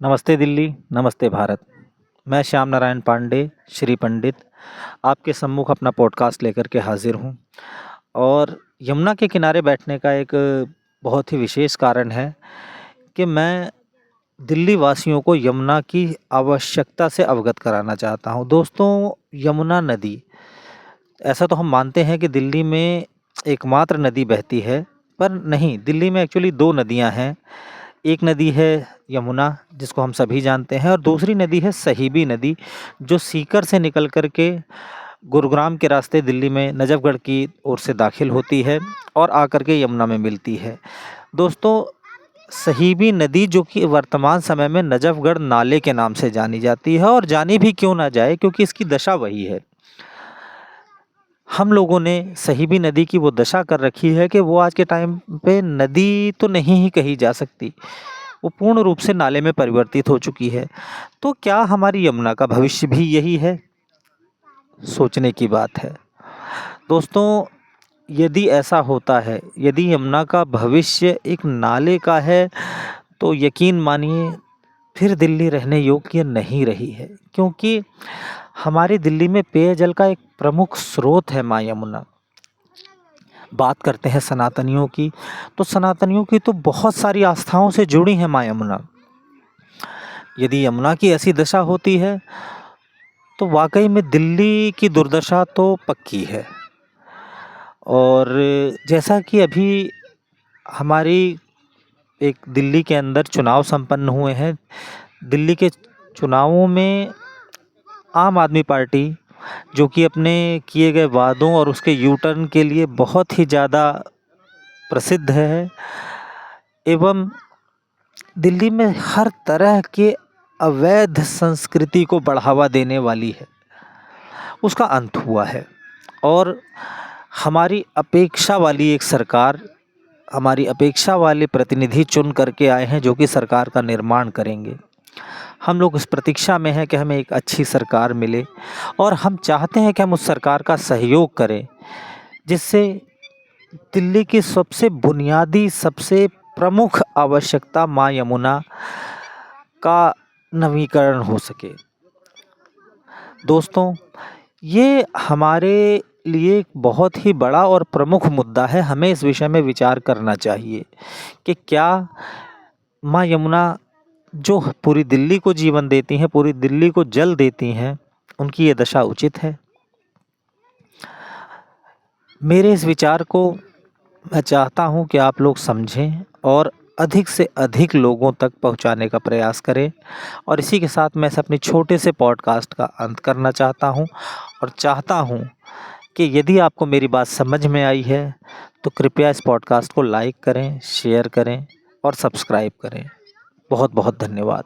नमस्ते दिल्ली, नमस्ते भारत। मैं श्याम नारायण पांडे, श्री पंडित, आपके सम्मुख अपना पॉडकास्ट लेकर के हाजिर हूँ। और यमुना के किनारे बैठने का एक बहुत ही विशेष कारण है कि मैं दिल्ली वासियों को यमुना की आवश्यकता से अवगत कराना चाहता हूँ। दोस्तों, यमुना नदी, ऐसा तो हम मानते हैं कि दिल्ली में एकमात्र नदी बहती है, पर नहीं, दिल्ली में एक्चुअली 2 नदियाँ हैं। एक नदी है यमुना, जिसको हम सभी जानते हैं, और दूसरी नदी है सहीबी नदी, जो सीकर से निकल कर के गुरुग्राम के रास्ते दिल्ली में नजफ़गढ़ की ओर से दाखिल होती है और आकर के यमुना में मिलती है। दोस्तों, सहीबी नदी, जो कि वर्तमान समय में नजफ़गढ़ नाले के नाम से जानी जाती है, और जानी भी क्यों ना जाए, क्योंकि इसकी दशा वही है। हम लोगों ने सहीबी नदी की वो दशा कर रखी है कि वो आज के टाइम पे नदी तो नहीं ही कही जा सकती, वो पूर्ण रूप से नाले में परिवर्तित हो चुकी है। तो क्या हमारी यमुना का भविष्य भी यही है? सोचने की बात है। दोस्तों, यदि ऐसा होता है, यदि यमुना का भविष्य एक नाले का है, तो यकीन मानिए फिर दिल्ली रहने योग्य नहीं रही है, क्योंकि हमारी दिल्ली में पेयजल का एक प्रमुख स्रोत है माँ यमुना। बात करते हैं सनातनियों की, तो सनातनियों की तो बहुत सारी आस्थाओं से जुड़ी है माँ यमुना। यदि यमुना की ऐसी दशा होती है, तो वाकई में दिल्ली की दुर्दशा तो पक्की है। और जैसा कि अभी हमारी एक दिल्ली के अंदर चुनाव संपन्न हुए हैं, दिल्ली के चुनावों में आम आदमी पार्टी, जो कि अपने किए गए वादों और उसके यू टर्न के लिए बहुत ही ज़्यादा प्रसिद्ध है, एवं दिल्ली में हर तरह के अवैध संस्कृति को बढ़ावा देने वाली है, उसका अंत हुआ है। और हमारी अपेक्षा वाली एक सरकार, हमारी अपेक्षा वाले प्रतिनिधि चुन करके आए हैं, जो कि सरकार का निर्माण करेंगे। हम लोग इस प्रतीक्षा में हैं कि हमें एक अच्छी सरकार मिले, और हम चाहते हैं कि हम उस सरकार का सहयोग करें, जिससे दिल्ली की सबसे बुनियादी, सबसे प्रमुख आवश्यकता माँ यमुना का नवीकरण हो सके। दोस्तों, ये हमारे लिए एक बहुत ही बड़ा और प्रमुख मुद्दा है। हमें इस विषय में विचार करना चाहिए कि क्या माँ यमुना, जो पूरी दिल्ली को जीवन देती हैं, पूरी दिल्ली को जल देती हैं, उनकी ये दशा उचित है? मेरे इस विचार को मैं चाहता हूँ कि आप लोग समझें और अधिक से अधिक लोगों तक पहुँचाने का प्रयास करें। और इसी के साथ मैं इस अपने छोटे से पॉडकास्ट का अंत करना चाहता हूँ, और चाहता हूँ कि यदि आपको मेरी बात समझ में आई है, तो कृपया इस पॉडकास्ट को लाइक करें, शेयर करें और सब्सक्राइब करें। बहुत बहुत धन्यवाद।